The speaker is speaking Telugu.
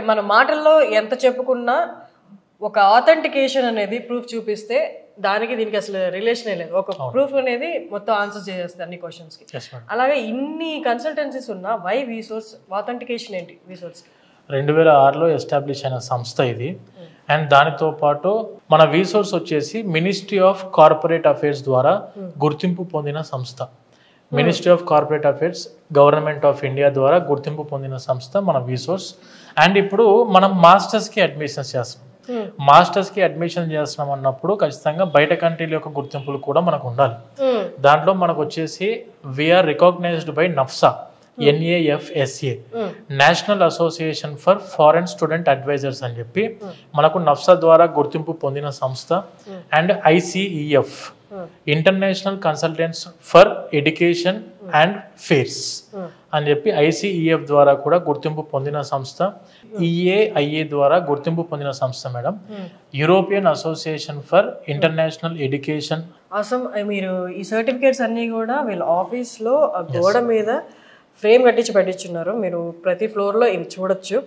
మన మాటల్లో ఎంత చెప్పుకున్నా ఒక ఆథెంటికేషన్ అనేది ప్రూఫ్ చూపిస్తే దానికి దీనికి అసలు రిలేషనే లేదు. ఒక ప్రూఫ్ అనేది మొత్తం ఆన్సర్ చేసేస్తుంది అన్ని క్వశ్చన్స్ కి. అలాగే ఇన్ని కన్సల్టెన్సీస్ ఉన్నా వై వీసోర్స్ ఆథెంటికేషన్ ఏంటి వీసోర్స్? 2006లో ఎస్టాబ్లిష్ అయిన సంస్థ ఇది. అండ్ దానితో పాటు మన వీసోర్స్ వచ్చేసి మినిస్ట్రీ ఆఫ్ కార్పొరేట్ అఫైర్స్ ద్వారా గుర్తింపు పొందిన సంస్థ. Ministry of corporate affairs government of India ద్వారా గుర్తింపు పొందిన సంస్థ మన వీసోర్స్. అండ్ ఇప్పుడు మనం మాస్టర్స్కి అడ్మిషన్స్ చేస్తున్నాం. మాస్టర్స్కి అడ్మిషన్ చేస్తున్నాం అన్నప్పుడు ఖచ్చితంగా బయట కంట్రీల యొక్క గుర్తింపులు కూడా మనకు ఉండాలి. దాంట్లో మనకు వచ్చేసి we are recognised by NAFSA, NAFSA, national association for foreign student advisers అని చెప్పి మనకు నఫ్సా ద్వారా గుర్తింపు పొందిన సంస్థ. And ICEF, international consultants for education and fairs అని చెప్పి ICEF ద్వారా కూడా గుర్తింపు పొందిన సంస్థ. EAIA ద్వారా గుర్తింపు పొందిన సంస్థ madam. European association for international education. అసలు మీరు ఈ సర్టిఫికేట్స్ అన్ని కూడా వీళ్ళ ఆఫీస్ లో గోడ మీద ఫ్రేమ్ కట్టించి పెట్టించున్నారు. మీరు ప్రతి ఫ్లోర్ లో ఇవి చూడొచ్చు.